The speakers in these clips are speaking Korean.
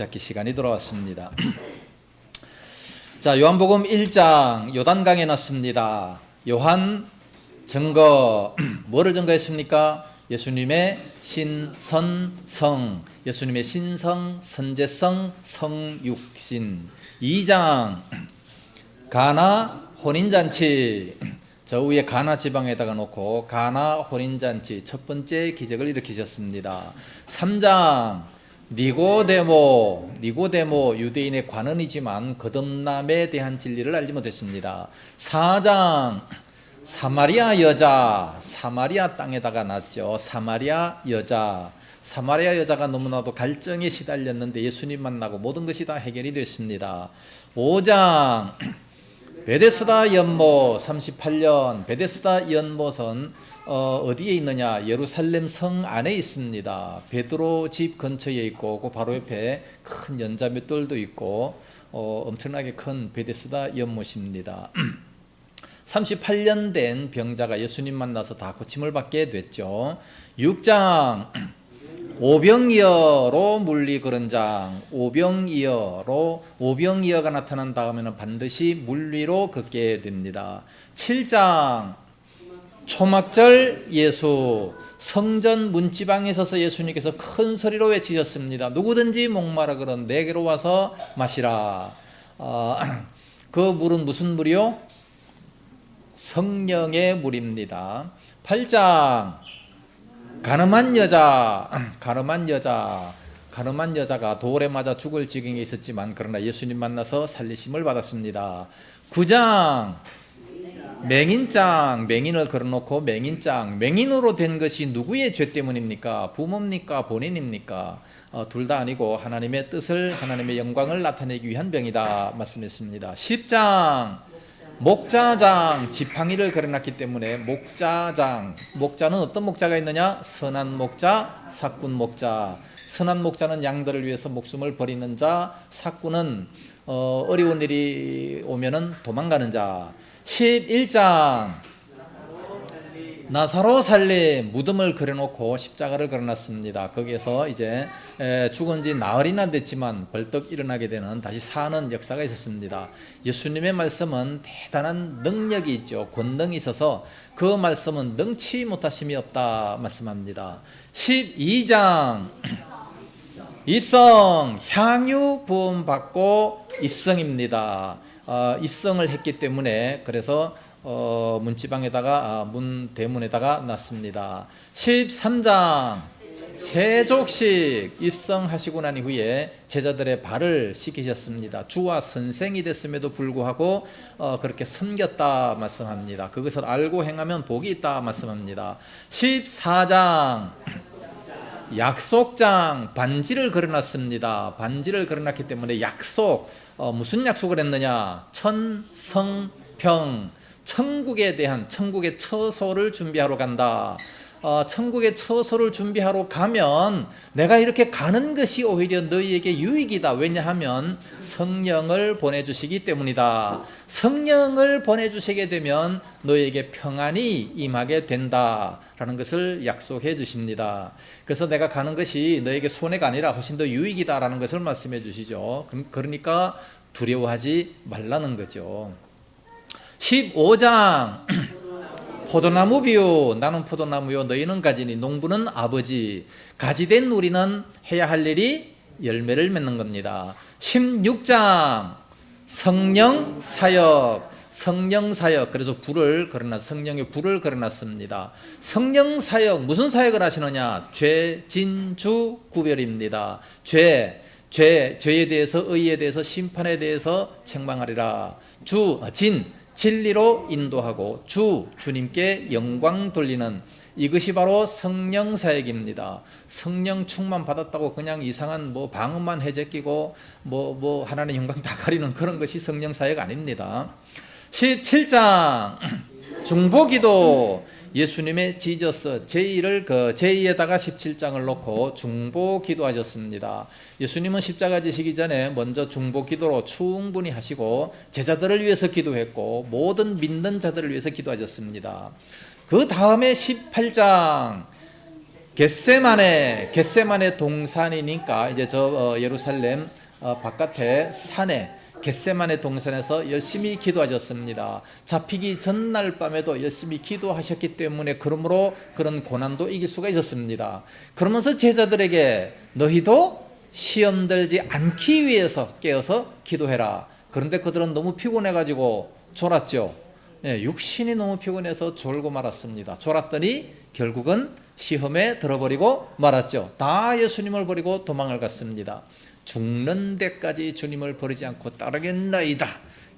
잡기 시간이 돌아왔습니다. 자, 요한복음 1장 요단강에 났습니다. 요한 증거 뭐를 증거했습니까? 예수님의 신선성, 예수님의 신성, 선제성, 성육신. 2장 가나 혼인잔치, 저 위에 가나 지방에다가 놓고 가나 혼인잔치 첫 번째 기적을 일으키셨습니다. 3장 니고데모 유대인의 관원이지만 거듭남에 대한 진리를 알지 못했습니다. 4장 사마리아 여자, 사마리아 땅에다가 났죠. 사마리아 여자가 너무나도 갈증에 시달렸는데 예수님 만나고 모든 것이 다 해결이 됐습니다. 5장 베데스다 연못 38년 베데스다 연못은 어디에 있느냐? 예루살렘 성 안에 있습니다. 베드로 집 근처에 있고 그 바로 옆에 큰 연자맷돌도 있고 엄청나게 큰 베데스다 연못입니다. 38년 된 병자가 예수님 만나서 다 고침을 받게 됐죠. 6장 오병이어로 물리 그런 장, 오병이어가 나타난 다음에는 반드시 물리로 걷게 됩니다. 7장 초막절 예수, 성전 문지방에 서서 예수님께서 큰 소리로 외치셨습니다. 누구든지 목마르거든 내게로 와서 마시라. 그 물은 무슨 물이요? 성령의 물입니다. 8장 가늠한 여자가 돌에 맞아 죽을 지경에 있었지만 그러나 예수님 만나서 살리심을 받았습니다. 9장 맹인을 걸어놓고 맹인으로 된 것이 누구의 죄 때문입니까? 부모입니까? 본인입니까? 둘 다 아니고 하나님의 뜻을, 하나님의 영광을 나타내기 위한 병이다 말씀했습니다. 10장 목자장, 지팡이를 걸어놨기 때문에 목자는 어떤 목자가 있느냐? 선한 목자, 삭군 목자. 선한 목자는 양들을 위해서 목숨을 버리는 자, 삭군은 어려운 일이 오면은 도망가는 자. 11장 나사로 살림, 무덤을 그려놓고 십자가를 걸어놨습니다. 거기에서 이제 죽은 지 나흘이나 됐지만 벌떡 일어나게 되는, 다시 사는 역사가 있었습니다. 예수님의 말씀은 대단한 능력이 있죠. 권능이 있어서 그 말씀은 능치 못하심이 없다 말씀합니다. 12장 입성, 향유 부음 받고 입성입니다. 입성을 했기 때문에 그래서 문지방에다가 문 대문에다가 놨습니다. 13장 세족식 입성하시고 난 이후에 제자들의 발을 씻기셨습니다. 주와 선생이 됐음에도 불구하고 그렇게 섬겼다 말씀합니다. 그것을 알고 행하면 복이 있다 말씀합니다. 14장 약속장, 반지를 걸어놨습니다. 반지를 걸어놨기 때문에 약속, 무슨 약속을 했느냐? 천성평, 천국에 대한, 천국의 처소를 준비하러 간다. 천국의 처소를 준비하러 가면 내가 이렇게 가는 것이 오히려 너희에게 유익이다. 왜냐하면 성령을 보내주시기 때문이다. 성령을 보내주시게 되면 너희에게 평안이 임하게 된다라는 것을 약속해 주십니다. 그래서 내가 가는 것이 너에게 손해가 아니라 훨씬 더 유익이다라는 것을 말씀해 주시죠. 그러니까 두려워하지 말라는 거죠. 15장 포도나무 비유, 나는 포도나무요 너희는 가지니 농부는 아버지. 가지된 우리는 해야 할 일이 열매를 맺는 겁니다. 16장 성령 사역, 그래서 성령의 불을 걸어놨습니다. 성령 사역, 무슨 사역을 하시느냐? 죄, 진, 주 구별입니다. 죄에 대해서, 의에 대해서, 심판에 대해서 책망하리라. 진리로 인도하고 주님께 영광 돌리는, 이것이 바로 성령 사역입니다. 성령 충만 받았다고 그냥 이상한 방언만 해제끼고 하나님 영광 다 가리는 그런 것이 성령 사역 아닙니다. 17장 중보기도, 예수님의 지저스 제의를 제의에다가 17장을 놓고 중보기도 하셨습니다. 예수님은 십자가 지시기 전에 먼저 중보기도로 충분히 하시고 제자들을 위해서 기도했고 모든 믿는 자들을 위해서 기도하셨습니다. 그 다음에 18장 겟세마네 동산이니까 이제 예루살렘 바깥에 산에 겟세마네 동산에서 열심히 기도하셨습니다. 잡히기 전날 밤에도 열심히 기도하셨기 때문에 그러므로 그런 고난도 이길 수가 있었습니다. 그러면서 제자들에게 너희도 시험 들지 않기 위해서 깨어서 기도해라. 그런데 그들은 너무 피곤해가지고 졸았죠. 육신이 너무 피곤해서 졸고 말았습니다. 졸았더니 결국은 시험에 들어버리고 말았죠. 다 예수님을 버리고 도망을 갔습니다. 죽는 데까지 주님을 버리지 않고 따르겠나이다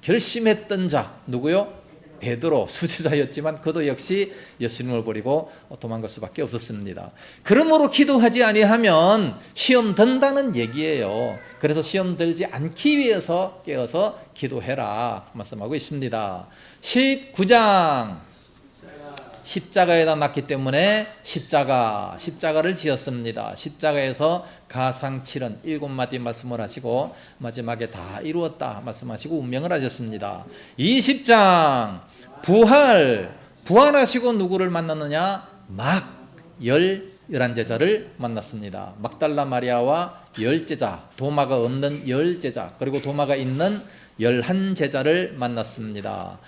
결심했던 자 누구요? 베드로, 수제자였지만 그도 역시 예수님을 버리고 도망갈 수밖에 없었습니다. 그러므로 기도하지 아니하면 시험 든다는 얘기예요. 그래서 시험 들지 않기 위해서 깨어서 기도해라 말씀하고 있습니다. 19장 십자가에다 놨기 때문에 십자가를 지었습니다. 십자가에서 가상칠언 7마디 말씀을 하시고 마지막에 다 이루었다 말씀하시고 운명을 하셨습니다. 20장 부활하시고 누구를 만났느냐? 막 11제자를 만났습니다. 막달라 마리아와 10제자, 도마가 없는 10제자, 그리고 도마가 있는 11제자를 만났습니다.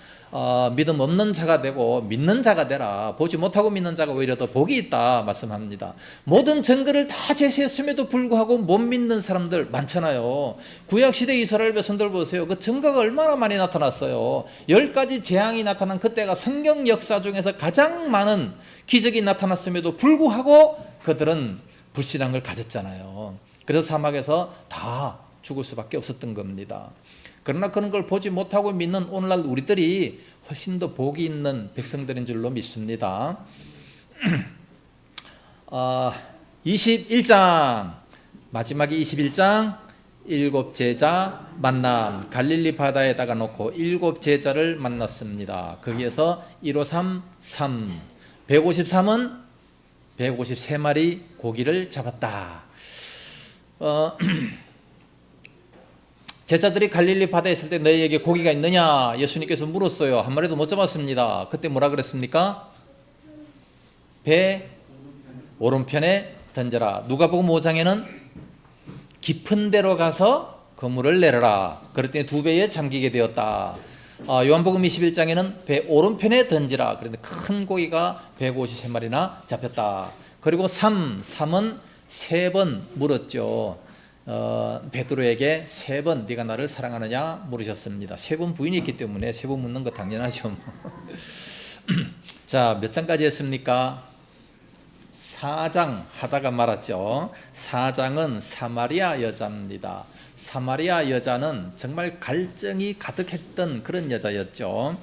믿음 없는 자가 되고 믿는 자가 되라. 보지 못하고 믿는 자가 오히려 더 복이 있다 말씀합니다. 모든 증거를 다 제시했음에도 불구하고 못 믿는 사람들 많잖아요. 구약시대 이스라엘 백성들 보세요. 그 증거가 얼마나 많이 나타났어요. 10가지 재앙이 나타난 그때가 성경 역사 중에서 가장 많은 기적이 나타났음에도 불구하고 그들은 불신한 걸 가졌잖아요. 그래서 사막에서 다 죽을 수밖에 없었던 겁니다. 그러나 그런 걸 보지 못하고 믿는 오늘날 우리들이 훨씬 더 복이 있는 백성들인 줄로 믿습니다. 21장 마지막에 21장 7제자 만남 갈릴리 바다에다가 놓고 7제자를 만났습니다. 거기에서 153 153은 153마리 고기를 잡았다. 제자들이 갈릴리 바다에 있을 때 너희에게 고기가 있느냐 예수님께서 물었어요. 한 마리도 못 잡았습니다. 그때 뭐라 그랬습니까? 배 오른편에 던져라. 누가복음 5장에는 깊은 데로 가서 그물을 내려라. 그랬더니 2배에 잠기게 되었다. 요한복음 21장에는 배 오른편에 던지라. 그런데 큰 고기가 153마리나 잡혔다. 그리고 3은 3번 물었죠. 베드로에게 3번 네가 나를 사랑하느냐 물으셨습니다. 3번 부인이 있기 때문에 3번 묻는 거 당연하죠. 자, 몇 장까지 했습니까? 4장 하다가 말았죠. 4장은 사마리아 여자입니다. 사마리아 여자는 정말 갈증이 가득했던 그런 여자였죠.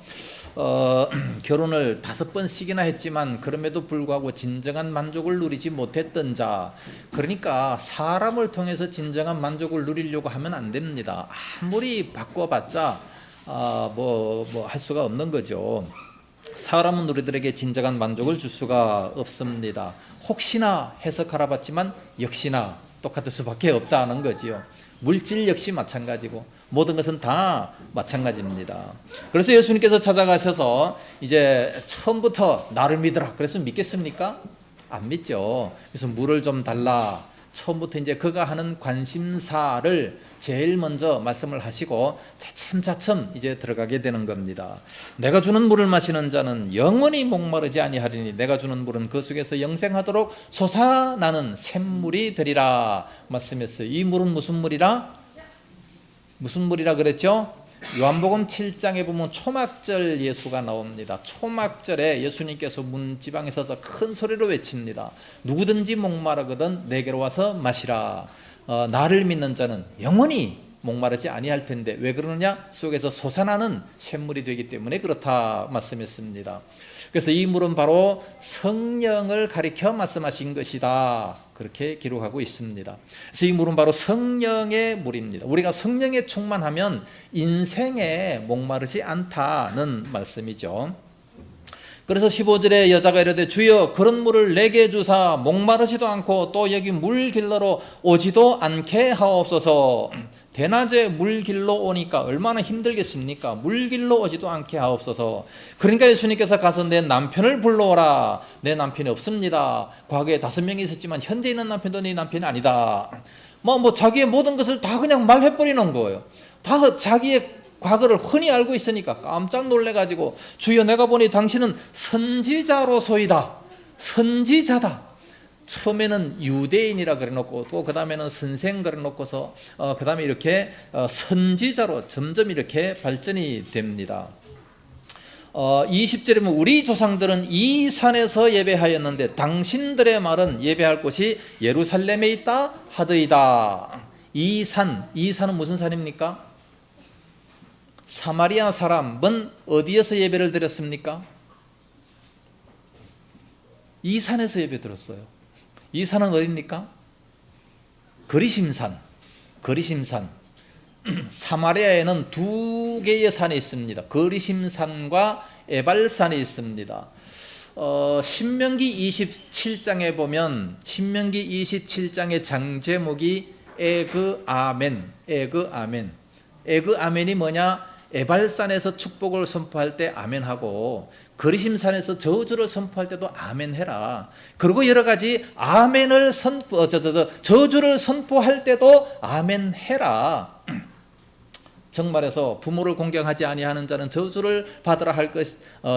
결혼을 5번씩이나 했지만 그럼에도 불구하고 진정한 만족을 누리지 못했던 자. 그러니까 사람을 통해서 진정한 만족을 누리려고 하면 안 됩니다. 아무리 바꿔봤자 할 수가 없는 거죠. 사람은 우리들에게 진정한 만족을 줄 수가 없습니다. 혹시나 해석하라 봤지만 역시나 똑같을 수밖에 없다는 거지요. 물질 역시 마찬가지고 모든 것은 다 마찬가지입니다. 그래서 예수님께서 찾아가셔서 이제 처음부터 나를 믿으라. 그래서 믿겠습니까? 안 믿죠. 그래서 물을 좀 달라. 처음부터 이제 그가 하는 관심사를 제일 먼저 말씀을 하시고 차츰차츰 이제 들어가게 되는 겁니다. 내가 주는 물을 마시는 자는 영원히 목마르지 아니하리니 내가 주는 물은 그 속에서 영생하도록 솟아나는 샘물이 되리라 말씀했어요. 이 물은 무슨 물이라? 무슨 물이라 그랬죠? 요한복음 7장에 보면 초막절 예수가 나옵니다. 초막절에 예수님께서 문지방에 서서 큰 소리로 외칩니다. 누구든지 목마르거든 내게로 와서 마시라. 나를 믿는 자는 영원히 목마르지 아니할 텐데 왜 그러느냐? 속에서 솟아나는 샘물이 되기 때문에 그렇다 말씀했습니다. 그래서 이 물은 바로 성령을 가리켜 말씀하신 것이다. 그렇게 기록하고 있습니다. 그래서 이 물은 바로 성령의 물입니다. 우리가 성령에 충만하면 인생에 목마르지 않다는 말씀이죠. 그래서 15절에 여자가 이르되 주여 그런 물을 내게 주사 목마르지도 않고 또 여기 물 길러로 오지도 않게 하옵소서. 대낮에 물길로 오니까 얼마나 힘들겠습니까? 물길로 오지도 않게 하옵소서. 그러니까 예수님께서 가서 내 남편을 불러오라. 내 남편이 없습니다. 과거에 5명이 있었지만 현재 있는 남편도 네 남편이 아니다. 뭐 자기의 모든 것을 다 그냥 말해버리는 거예요. 다 자기의 과거를 흔히 알고 있으니까 깜짝 놀래가지고 주여 내가 보니 당신은 선지자로소이다. 선지자다. 처음에는 유대인이라 그래놓고 또 그 다음에는 선생 그래놓고서 그 다음에 이렇게 선지자로 점점 이렇게 발전이 됩니다. 20절에 보면 우리 조상들은 이 산에서 예배하였는데 당신들의 말은 예배할 곳이 예루살렘에 있다 하더이다. 이 산은 무슨 산입니까? 사마리아 사람은 어디에서 예배를 드렸습니까? 이 산에서 예배 드렸어요. 이 산은 어디입니까? 거리심산. 사마리아에는 2개의 산이 있습니다. 거리심산과 에발산이 있습니다. 신명기 27장에 보면 신명기 27장의 장제목이 에그아멘. 에그아멘이 뭐냐? 에발산에서 축복을 선포할 때 아멘하고 거리심산에서 저주를 선포할 때도 아멘해라. 그리고 여러 가지 아멘을 저주를 선포할 때도 아멘해라. 정말해서 부모를 공경하지 아니하는 자는 저주를 받으라 할 것,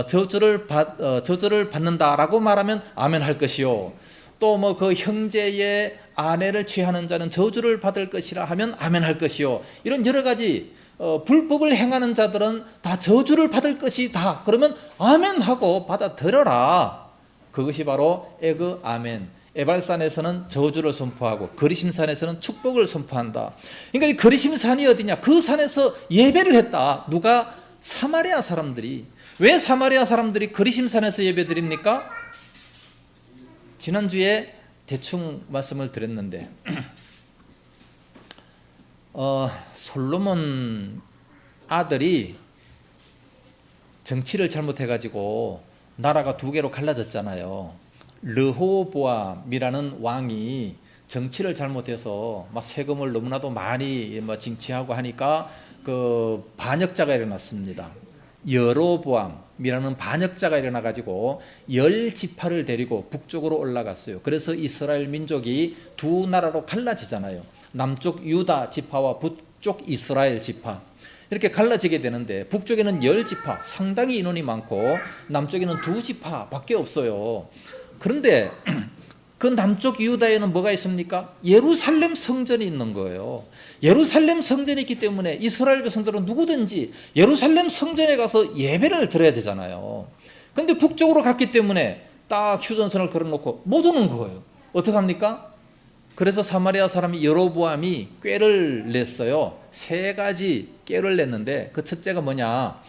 저주를 받는다라고 말하면 아멘할 것이요. 또 뭐 그 형제의 아내를 취하는 자는 저주를 받을 것이라 하면 아멘할 것이요. 이런 여러 가지 불법을 행하는 자들은 다 저주를 받을 것이다. 그러면 아멘하고 받아들여라. 그것이 바로 에그 아멘. 에발산에서는 저주를 선포하고 거리심산에서는 축복을 선포한다. 그러니까 이 거리심산이 어디냐? 그 산에서 예배를 했다. 누가? 사마리아 사람들이. 왜 사마리아 사람들이 거리심산에서 예배 드립니까? 지난주에 대충 말씀을 드렸는데 솔로몬 아들이 정치를 잘못해가지고 나라가 2개로 갈라졌잖아요. 르호보암이라는 왕이 정치를 잘못해서 막 세금을 너무나도 많이 징치하고 하니까 그 반역자가 일어났습니다. 여로보암이라는 반역자가 일어나가지고 10지파를 데리고 북쪽으로 올라갔어요. 그래서 이스라엘 민족이 2 나라로 갈라지잖아요. 남쪽 유다 지파와 북쪽 이스라엘 지파 이렇게 갈라지게 되는데 북쪽에는 10지파 상당히 인원이 많고 남쪽에는 2지파밖에 없어요. 그런데 그 남쪽 유다에는 뭐가 있습니까? 예루살렘 성전이 있는 거예요. 예루살렘 성전이 있기 때문에 이스라엘 백성들은 누구든지 예루살렘 성전에 가서 예배를 드려야 되잖아요. 그런데 북쪽으로 갔기 때문에 딱 휴전선을 걸어놓고 못 오는 거예요. 어떡합니까? 그래서 사마리아 사람이 여로보암이 꾀를 냈어요. 3가지 꾀를 냈는데 그 첫째가 뭐냐?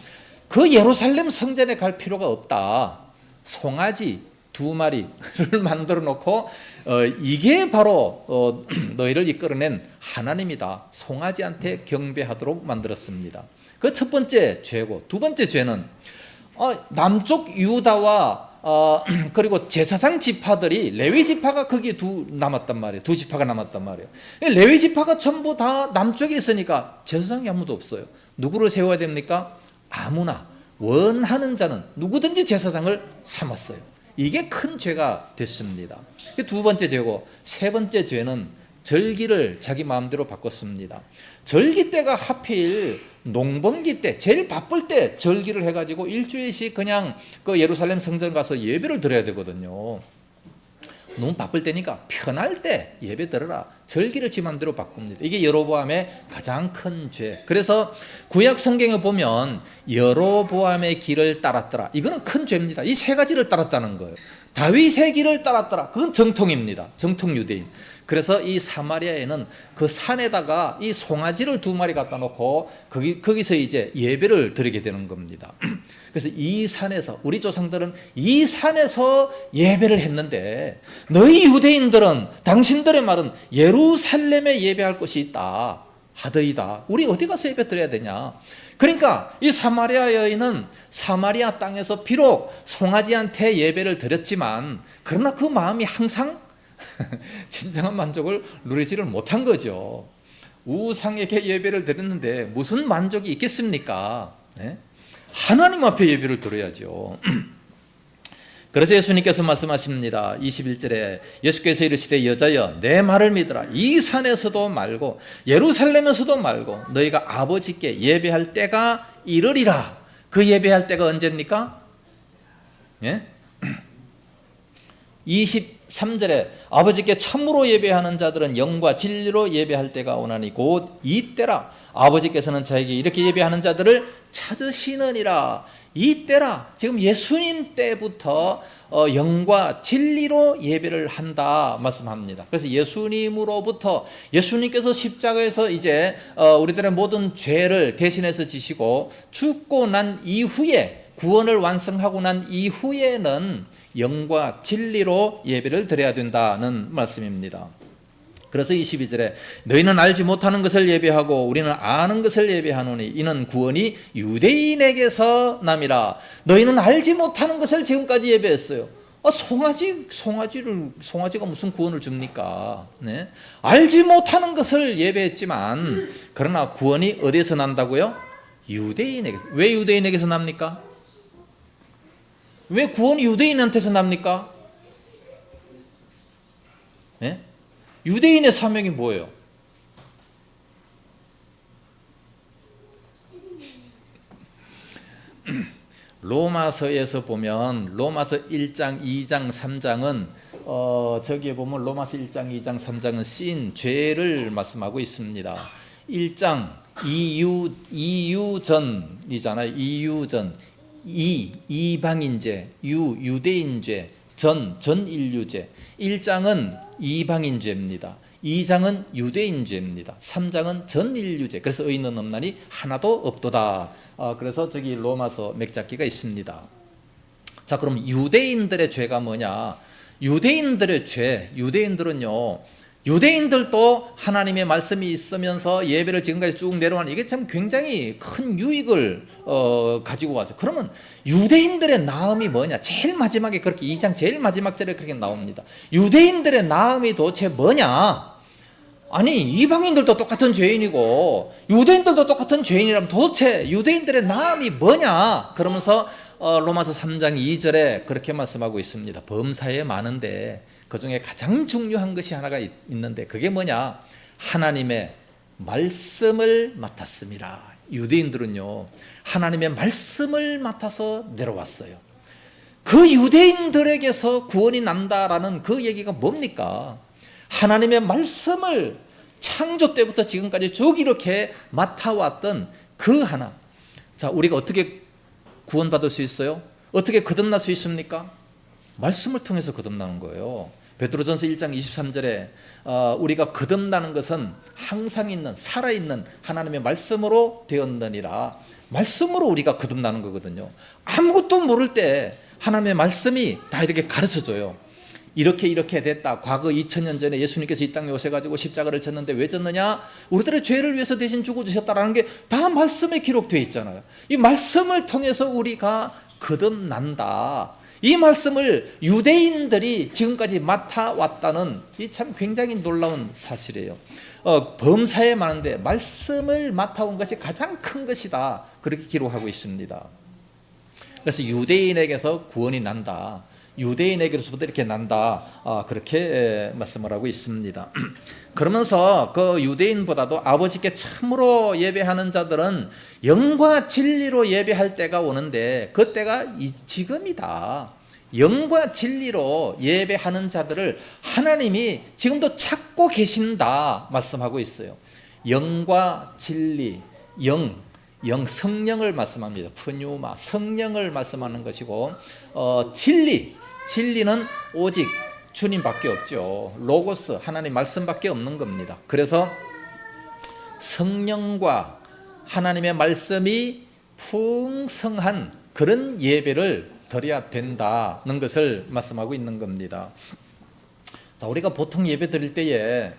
그 예루살렘 성전에 갈 필요가 없다. 송아지 2마리를 만들어 놓고 이게 바로 너희를 이끌어낸 하나님이다. 송아지한테 경배하도록 만들었습니다. 그 첫 번째 죄고, 2번째 죄는 남쪽 유다와 그리고 제사장 지파들이 레위 지파가 거기에 2 지파가 남았단 말이에요. 레위 지파가 전부 다 남쪽에 있으니까 제사장이 아무도 없어요. 누구를 세워야 됩니까? 아무나 원하는 자는 누구든지 제사장을 삼았어요. 이게 큰 죄가 됐습니다. 2번째 죄고, 3번째 죄는 절기를 자기 마음대로 바꿨습니다. 절기 때가 하필 농번기 때 제일 바쁠 때 절기를 해가지고 일주일씩 그냥 그 예루살렘 성전 가서 예배를 드려야 되거든요. 너무 바쁠 때니까 편할 때 예배 드려라. 절기를 지 맘대로 바꿉니다. 이게 여로보암의 가장 큰 죄. 그래서 구약 성경에 보면 여로보암의 길을 따랐더라. 이거는 큰 죄입니다. 이 3가지를 따랐다는 거예요. 다윗의 길을 따랐더라. 그건 정통입니다. 정통 유대인. 그래서 이 사마리아에는 그 산에다가 이 송아지를 2마리 갖다 놓고 거기서 이제 예배를 드리게 되는 겁니다. 그래서 이 산에서 우리 조상들은 이 산에서 예배를 했는데 너희 유대인들은 당신들의 말은 예루살렘에 예배할 곳이 있다 하더이다. 우리 어디 가서 예배 드려야 되냐? 그러니까 이 사마리아 여인은 사마리아 땅에서 비록 송아지한테 예배를 드렸지만 그러나 그 마음이 항상 진정한 만족을 누리지를 못한 거죠. 우상에게 예배를 드렸는데 무슨 만족이 있겠습니까? 네? 하나님 앞에 예배를 드려야죠. 그래서 예수님께서 말씀하십니다. 21절에 예수께서 이르시되 여자여 내 말을 믿으라. 이 산에서도 말고 예루살렘에서도 말고 너희가 아버지께 예배할 때가 이르리라. 그 예배할 때가 언제입니까? 예? 23절에 아버지께 참으로 예배하는 자들은 영과 진리로 예배할 때가 오나니 곧 이때라. 아버지께서는 자에게 이렇게 예배하는 자들을 찾으시느니라. 이때라. 지금 예수님 때부터 영과 진리로 예배를 한다 말씀합니다. 그래서 예수님으로부터 예수님께서 십자가에서 이제 우리들의 모든 죄를 대신해서 지시고 죽고 난 이후에 구원을 완성하고 난 이후에는 영과 진리로 예배를 드려야 된다는 말씀입니다. 그래서 22절에 너희는 알지 못하는 것을 예배하고 우리는 아는 것을 예배하노니 이는 구원이 유대인에게서 남이라. 너희는 알지 못하는 것을 지금까지 예배했어요. 송아지가 무슨 구원을 줍니까? 네? 알지 못하는 것을 예배했지만 그러나 구원이 어디에서 난다고요? 유대인에게. 왜 유대인에게서 납니까? 왜 구원이 유대인한테서 납니까? 네? 유대인의 사명이 뭐예요? 로마서에서 보면 로마서 1장, 2장, 3장은 저기에 보면 로마서 1장, 2장, 3장은 씬, 죄를 말씀하고 있습니다. 1장 이유전이잖아요. 이유전. 이방인죄, 유대인죄, 전인류죄. 1장은 이방인죄입니다. 2장은 유대인죄입니다. 3장은 전인류죄. 그래서 의인은 없나니 하나도 없도다. 그래서 저기 로마서 맥잡기가 있습니다. 자, 그럼 유대인들의 죄가 뭐냐? 유대인들의 죄, 유대인들도 하나님의 말씀이 있으면서 예배를 지금까지 쭉 내려오는 이게 참 굉장히 큰 유익을 가지고 왔어요. 그러면 유대인들의 나음이 뭐냐? 제일 마지막에 그렇게 2장 제일 마지막 절에 그렇게 나옵니다. 유대인들의 나음이 도대체 뭐냐? 아니, 이방인들도 똑같은 죄인이고 유대인들도 똑같은 죄인이라면 도대체 유대인들의 나음이 뭐냐? 그러면서 로마서 3장 2절에 그렇게 말씀하고 있습니다. 범사에 많은데 그 중에 가장 중요한 것이 하나가 있는데 그게 뭐냐? 하나님의 말씀을 맡았습니다. 유대인들은요, 하나님의 말씀을 맡아서 내려왔어요. 그 유대인들에게서 구원이 난다라는 그 얘기가 뭡니까? 하나님의 말씀을 창조 때부터 지금까지 쭉 이렇게 맡아왔던 그 하나. 자, 우리가 어떻게 구원받을 수 있어요? 어떻게 거듭날 수 있습니까? 말씀을 통해서 거듭나는 거예요. 베드로전서 1장 23절에 우리가 거듭나는 것은 항상 있는 살아있는 하나님의 말씀으로 되었느니라. 말씀으로 우리가 거듭나는 거거든요. 아무것도 모를 때 하나님의 말씀이 다 이렇게 가르쳐줘요. 이렇게 됐다. 과거 2000년 전에 예수님께서 이 땅에 오셔가지고 십자가를 졌는데 왜 졌느냐? 우리들의 죄를 위해서 대신 죽어주셨다라는 게 다 말씀에 기록되어 있잖아요. 이 말씀을 통해서 우리가 거듭난다. 이 말씀을 유대인들이 지금까지 맡아왔다는 이 참 굉장히 놀라운 사실이에요. 범사에 많은데 말씀을 맡아온 것이 가장 큰 것이다. 그렇게 기록하고 있습니다. 그래서 유대인에게서 구원이 난다. 유대인에게로부터 이렇게 난다. 그렇게 말씀을 하고 있습니다. 그러면서 그 유대인보다도 아버지께 참으로 예배하는 자들은 영과 진리로 예배할 때가 오는데 그 때가 지금이다. 영과 진리로 예배하는 자들을 하나님이 지금도 찾고 계신다 말씀하고 있어요. 영과 진리, 영 성령을 말씀합니다. 푸뉴마, 성령을 말씀하는 것이고 진리는 오직 주님밖에 없죠. 로고스, 하나님 말씀밖에 없는 겁니다. 그래서 성령과 하나님의 말씀이 풍성한 그런 예배를 드려야 된다는 것을 말씀하고 있는 겁니다. 자, 우리가 보통 예배 드릴 때에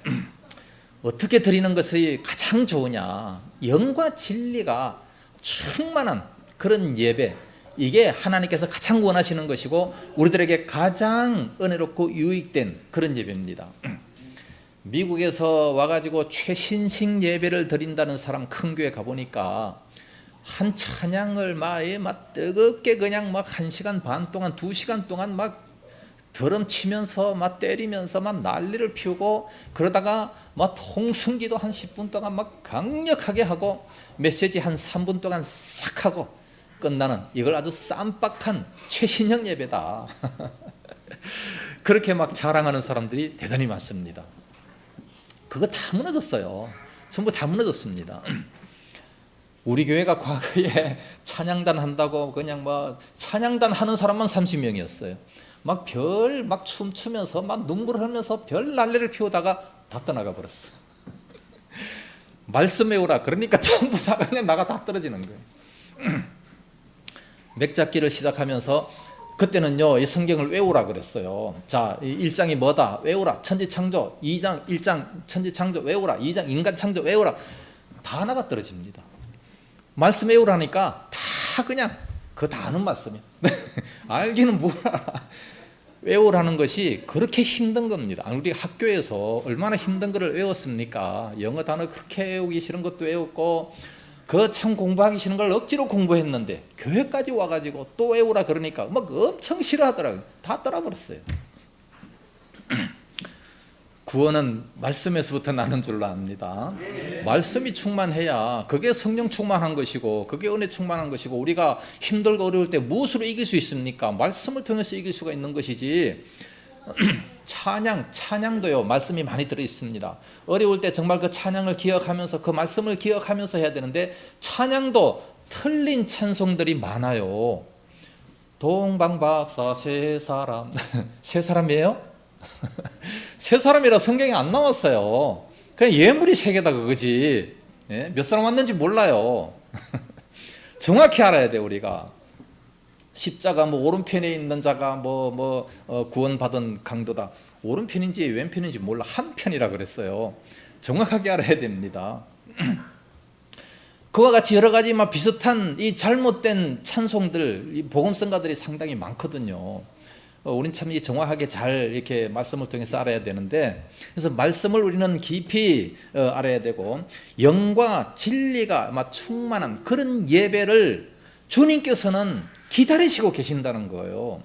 어떻게 드리는 것이 가장 좋으냐? 영과 진리가 충만한 그런 예배, 이게 하나님께서 가장 원하시는 것이고 우리들에게 가장 은혜롭고 유익된 그런 예배입니다. 미국에서 와가지고 최신식 예배를 드린다는 사람 큰 교회 가보니까 한 찬양을 막 뜨겁게 그냥 막 1시간 반 동안 2시간 동안 막 드럼 치면서 막 때리면서 막 난리를 피우고 그러다가 막 통성기도 한 10분 동안 막 강력하게 하고 메시지 한 3분 동안 싹 하고 끝나는 이걸 아주 쌈박한 최신형 예배다. 그렇게 막 자랑하는 사람들이 대단히 많습니다. 그거 다 무너졌어요. 전부 다 무너졌습니다. 우리 교회가 과거에 찬양단 한다고 그냥 막 찬양단 하는 사람만 30명이었어요. 막 춤추면서 막 눈물 흘면서 별 난리를 피우다가 다 떠나가 버렸어. 말씀 외우라 그러니까 전부 다 그냥 나가 다 떨어지는 거예요. 맥잡기를 시작하면서 그때는요 이 성경을 외우라 그랬어요. 자, 1장이 뭐다 외우라. 천지창조 2장 1장 천지창조 외우라. 2장 인간창조 외우라. 다 나가 떨어집니다. 말씀 외우라니까 다 그냥 그거 다 아는 말씀이에요. 알기는 뭘 알아. 외우라는 것이 그렇게 힘든 겁니다. 우리 학교에서 얼마나 힘든 거를 외웠습니까? 영어 단어 그렇게 외우기 싫은 것도 외웠고 그 참 공부하기 싫은 걸 억지로 공부했는데 교회까지 와가지고 또 외우라 그러니까 막 엄청 싫어하더라고요. 다 떠나버렸어요. 구원은 말씀에서부터 나는 줄로 압니다. 말씀이 충만해야 그게 성령 충만한 것이고 그게 은혜 충만한 것이고 우리가 힘들고 어려울 때 무엇으로 이길 수 있습니까? 말씀을 통해서 이길 수가 있는 것이지. 찬양도요 말씀이 많이 들어있습니다. 어려울 때 정말 그 찬양을 기억하면서 그 말씀을 기억하면서 해야 되는데 찬양도 틀린 찬송들이 많아요. 동방박사 세 사람 세 사람이에요? 세 사람이라 성경에 안 나왔어요. 그냥 예물이 세 개다 그거지. 예? 몇 사람 왔는지 몰라요. 정확히 알아야 돼 우리가. 십자가 오른편에 있는 자가 구원받은 강도다. 오른편인지 왼편인지 몰라. 한 편이라 그랬어요. 정확하게 알아야 됩니다. 그와 같이 여러 가지 비슷한 이 잘못된 찬송들, 이 복음성가들이 상당히 많거든요. 우린 참 정확하게 잘 이렇게 말씀을 통해서 알아야 되는데, 그래서 말씀을 우리는 깊이 알아야 되고, 영과 진리가 충만한 그런 예배를 주님께서는 기다리시고 계신다는 거예요.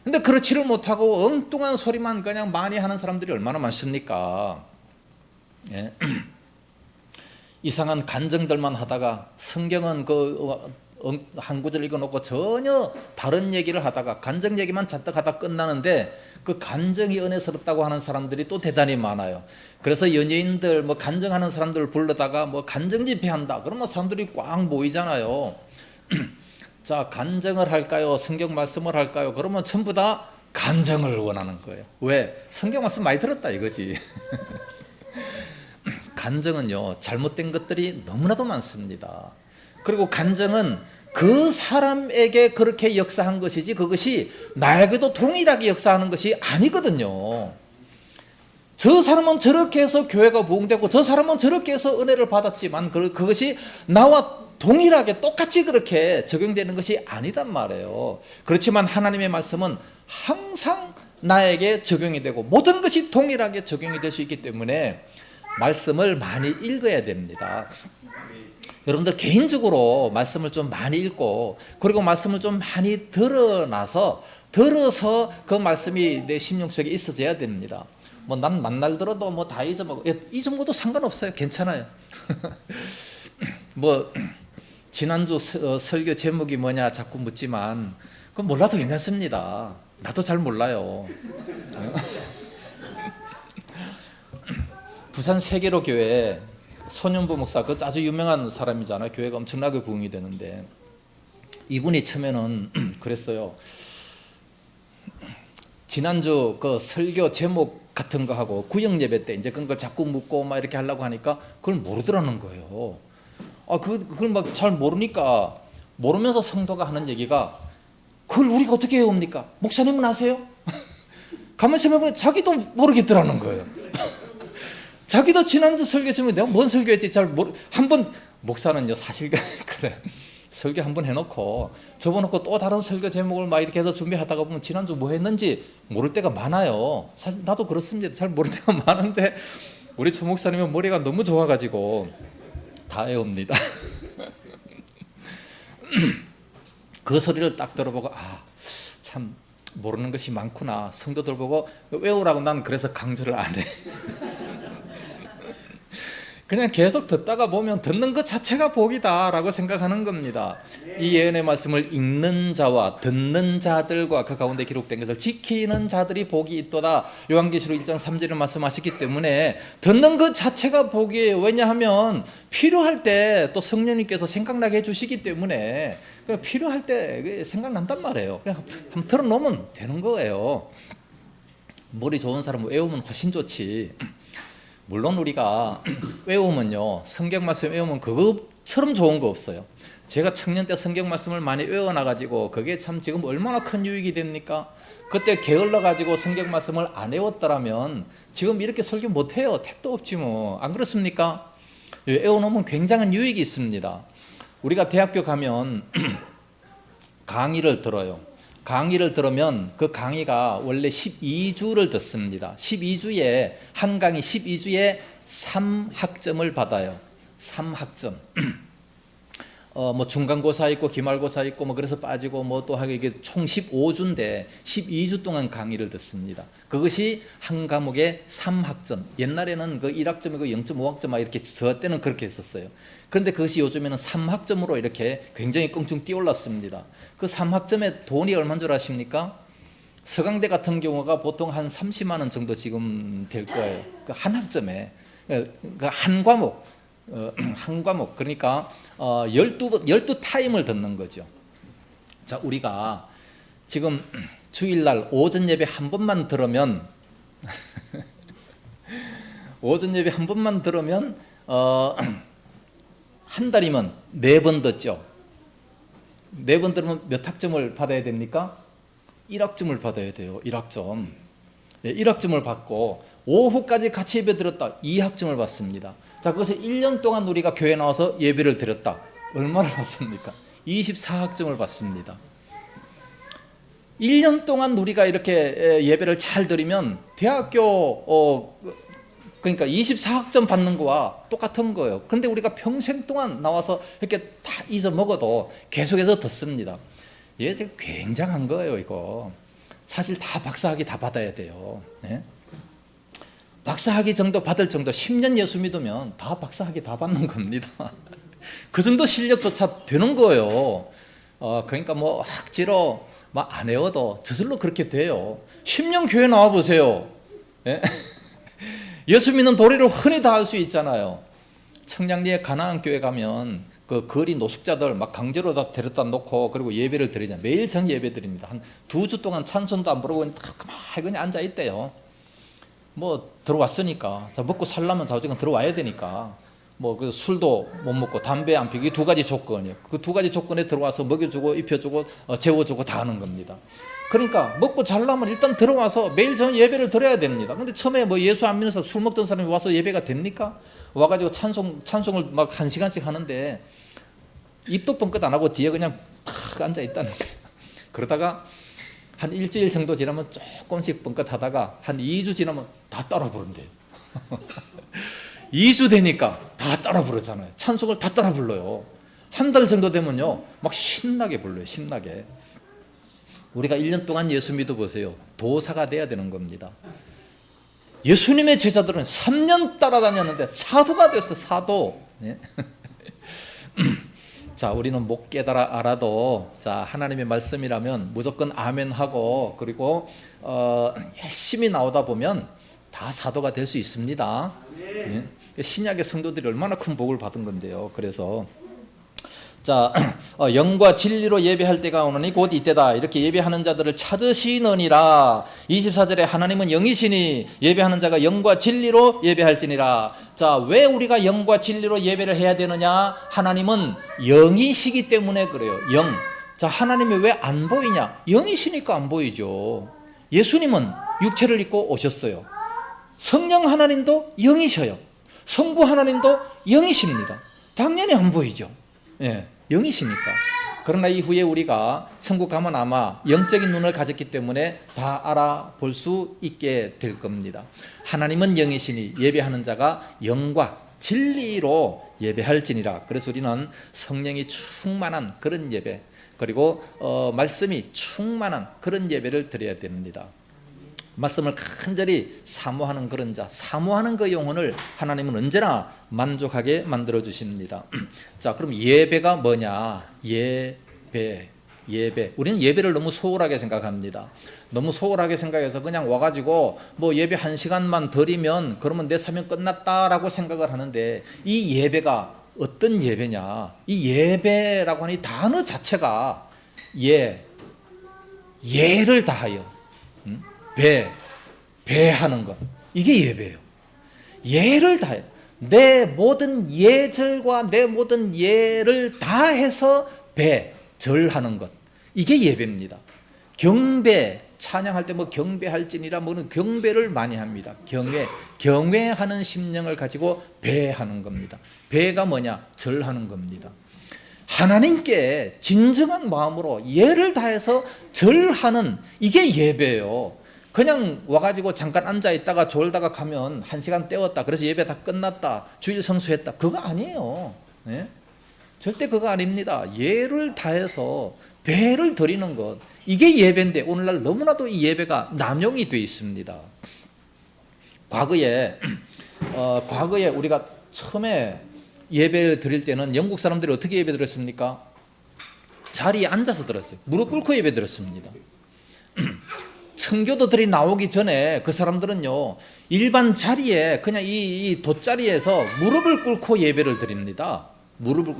근데 그렇지를 못하고 엉뚱한 소리만 그냥 많이 하는 사람들이 얼마나 많습니까? 예. 이상한 간증들만 하다가 성경은 한 구절 읽어놓고 전혀 다른 얘기를 하다가 간증 얘기만 잔뜩 하다 끝나는데 그 간증이 은혜스럽다고 하는 사람들이 또 대단히 많아요. 그래서 연예인들 간증하는 사람들을 불러다가 간증 집회한다 그러면 사람들이 꽉 모이잖아요. 자, 간증을 할까요? 성경 말씀을 할까요? 그러면 전부 다 간증을 원하는 거예요. 왜? 성경 말씀 많이 들었다 이거지. 간증은요 잘못된 것들이 너무나도 많습니다. 그리고 간증은 그 사람에게 그렇게 역사한 것이지 그것이 나에게도 동일하게 역사하는 것이 아니거든요. 저 사람은 저렇게 해서 교회가 부흥되고 저 사람은 저렇게 해서 은혜를 받았지만 그것이 나와 동일하게 똑같이 그렇게 적용되는 것이 아니단 말이에요. 그렇지만 하나님의 말씀은 항상 나에게 적용이 되고 모든 것이 동일하게 적용이 될 수 있기 때문에 말씀을 많이 읽어야 됩니다. 여러분들 개인적으로 말씀을 좀 많이 읽고 그리고 말씀을 좀 많이 들어서 그 말씀이 내 심령 속에 있어져야 됩니다. 난 만날 들어도 다 잊어먹고 잊어먹어도 상관없어요. 괜찮아요. 지난주 설교 제목이 뭐냐 자꾸 묻지만 그건 몰라도 괜찮습니다. 나도 잘 몰라요. 부산 세계로 교회 손윤부 목사 그 아주 유명한 사람이잖아요. 교회가 엄청나게 부흥이 되는데 이분이 처음에는 그랬어요. 지난주 그 설교 제목 같은 거 하고 구역 예배 때 이제 그런 걸 자꾸 묻고 이렇게 하려고 하니까 그걸 모르더라는 거예요. 그걸 잘 모르니까 모르면서 성도가 하는 얘기가 그걸 우리가 어떻게 외웁니까? 목사님은 아세요? 가만히 생각해보니 자기도 모르겠더라는 거예요. 자기도 지난주 설교 제목이 내가 뭔 설교했지 한번 목사는요 사실 그래 설교 한번 해놓고 접어놓고 또 다른 설교 제목을 이렇게 해서 준비하다가 보면 지난주 뭐 했는지 모를 때가 많아요. 사실 나도 그렇습니다. 잘 모를 때가 많은데 우리 초 목사님은 머리가 너무 좋아가지고 다 외웁니다. 그 소리를 딱 들어보고 참 모르는 것이 많구나. 성도들 보고 외우라고 난 그래서 강조를 안 해. 그냥 계속 듣다가 보면 듣는 것 자체가 복이다라고 생각하는 겁니다. 이 예언의 말씀을 읽는 자와 듣는 자들과 그 가운데 기록된 것을 지키는 자들이 복이 있도다. 요한계시록 1장 3절을 말씀하셨기 때문에 듣는 것 자체가 복이에요. 왜냐하면 필요할 때 또 성령님께서 생각나게 해주시기 때문에 필요할 때 생각난단 말이에요. 그냥 한번 들어놓으면 되는 거예요. 머리 좋은 사람은 외우면 훨씬 좋지. 물론 우리가 외우면요, 성경 말씀 외우면 그것처럼 좋은 거 없어요. 제가 청년 때 성경 말씀을 많이 외워놔가지고 그게 참 지금 얼마나 큰 유익이 됩니까? 그때 게을러가지고 성경 말씀을 안 외웠더라면 지금 이렇게 설교 못해요. 택도 없지 뭐. 안 그렇습니까? 외워놓으면 굉장한 유익이 있습니다. 우리가 대학교 가면 강의를 들어요. 강의를 들으면 그 강의가 원래 12주를 듣습니다. 12주에 한 강의 12주에 3학점을 받아요. 3학점. 뭐 중간고사 있고 기말고사 있고 뭐 그래서 빠지고 뭐 또 하게 이게 총 15주인데 12주 동안 강의를 듣습니다. 그것이 한 과목에 3학점. 옛날에는 그 1학점이고 0.5학점 이렇게 저 때는 그렇게 했었어요. 그런데 그것이 요즘에는 3학점으로 이렇게 굉장히 껑충 뛰어올랐습니다. 그 3학점에 돈이 얼마인 줄 아십니까? 서강대 같은 경우가 보통 한 30만 원 정도 지금 될 거예요. 그 한 학점에 그 한 과목 한 과목 그러니까 12 타임을 듣는 거죠. 자, 우리가 지금 주일날 오전 예배 한 번만 들으면 오전 예배 한 번만 들으면 한 달이면 4번 듣죠. 4번 들으면 몇 학점을 받아야 됩니까? 1학점을 받아야 돼요. 1학점. 1학점을 받고 오후까지 같이 예배 드렸다. 2학점을 받습니다. 자, 그것을 1년 동안 우리가 교회 나와서 예배를 드렸다. 얼마를 받습니까? 24학점을 받습니다. 1년 동안 우리가 이렇게 예배를 잘 드리면 대학교 그러니까 24학점 받는 거와 똑같은 거예요. 그런데 우리가 평생 동안 나와서 이렇게 다 잊어먹어도 계속해서 듣습니다. 이게 지금 굉장한 거예요, 이거. 사실 다 박사학위 다 받아야 돼요. 네? 박사학위 정도 받을 정도 10년 예수 믿으면 다 박사학위 다 받는 겁니다. 그 정도 실력조차 되는 거예요. 그러니까 뭐 학지로 막 안 외워도 저절로 그렇게 돼요. 10년 교회 나와 보세요. 예? 예수 믿는 도리를 흔히 다 할 수 있잖아요. 청량리에 가나안 교회 가면 그 거리 노숙자들 막 강제로 다 데려다 놓고 그리고 예배를 드리잖아요. 매일 전 예배 드립니다. 한 2주 동안 찬송도 안 부르고 가만히 그냥 앉아 있대요. 뭐 들어왔으니까 자 먹고 살려면 자주간 들어와야 되니까 뭐 그 술도 못 먹고 담배 안 피우기 2가지 조건이에요. 그 2가지 조건에 들어와서 먹여주고 입혀주고 재워주고 다 하는 겁니다. 그러니까 먹고 잘라면 일단 들어와서 매일 전 예배를 드려야 됩니다. 그런데 처음에 뭐 예수 안 믿는 사람 술 먹던 사람이 와서 예배가 됩니까? 와가지고 찬송을 막 1시간씩 하는데 입도 뻥끗 안 하고 뒤에 그냥 탁 앉아 있다는 거예요. 그러다가 한 일주일 정도 지나면 조금씩 뻥끗 하다가 한 2주 지나면 다 따라 부른대요. 2주 되니까 다 따라 부르잖아요. 찬송을 다 따라 불러요. 한 달 정도 되면요 막 신나게 불러요. 신나게. 우리가 1년 동안 예수 믿어보세요. 도사가 돼야 되는 겁니다. 예수님의 제자들은 3년 따라다녔는데 사도가 됐어. 사도. 네? 자, 우리는 못 깨달아 알아도 자 하나님의 말씀이라면 무조건 아멘 하고 그리고 열심히 나오다 보면 다 사도가 될 수 있습니다. 네? 신약의 성도들이 얼마나 큰 복을 받은 건데요. 그래서 자 영과 진리로 예배할 때가 오느니 곧 이때다. 이렇게 예배하는 자들을 찾으시느니라. 24절에 하나님은 영이시니 예배하는 자가 영과 진리로 예배할지니라. 자, 왜 우리가 영과 진리로 예배를 해야 되느냐? 하나님은 영이시기 때문에 그래요. 영. 자, 하나님이 왜 안 보이냐? 영이시니까 안 보이죠. 예수님은 육체를 입고 오셨어요. 성령 하나님도 영이셔요. 성부 하나님도 영이십니다. 당연히 안 보이죠. 예, 영이시니까. 그러나 이후에 우리가 천국 가면 아마 영적인 눈을 가졌기 때문에 다 알아볼 수 있게 될 겁니다. 하나님은 영이시니 예배하는 자가 영과 진리로 예배할지니라. 그래서 우리는 성령이 충만한 그런 예배, 그리고 말씀이 충만한 그런 예배를 드려야 됩니다. 말씀을 간절히 사모하는 그런 자, 사모하는 그 영혼을 하나님은 언제나 만족하게 만들어 주십니다. 자, 그럼 예배가 뭐냐? 예배. 우리는 예배를 너무 소홀하게 생각합니다. 너무 소홀하게 생각해서 그냥 와가지고 뭐 예배 1시간만 드리면 그러면 내 사명 끝났다라고 생각을 하는데, 이 예배가 어떤 예배냐? 이 예배라고 하는 이 단어 자체가 예를 다하여, 배하는 것, 이게 예배예요. 예를 다해, 내 모든 예절과 내 모든 예를 다해서 절하는 것, 이게 예배입니다. 경배, 찬양할 때 뭐 경배할지니라, 뭐는 경배를 많이 합니다. 경외하는 심령을 가지고 배하는 겁니다. 배가 뭐냐? 절하는 겁니다. 하나님께 진정한 마음으로 예를 다해서 절하는, 이게 예배예요. 그냥 와가지고 잠깐 앉아있다가 졸다가 가면 1시간 때웠다, 그래서 예배 다 끝났다, 주일 성수했다, 그거 아니에요. 네? 절대 그거 아닙니다. 예를 다해서 배를 드리는 것, 이게 예배인데 오늘날 너무나도 이 예배가 남용이 되어 있습니다. 과거에 우리가 처음에 예배를 드릴 때는 영국 사람들이 어떻게 예배 드렸습니까? 자리에 앉아서 들었어요. 무릎 꿇고 예배 드렸습니다. 청교도들이 나오기 전에 그 사람들은요, 일반 자리에 그냥 이 돗자리에서 무릎을 꿇고 예배를 드립니다. 무릎을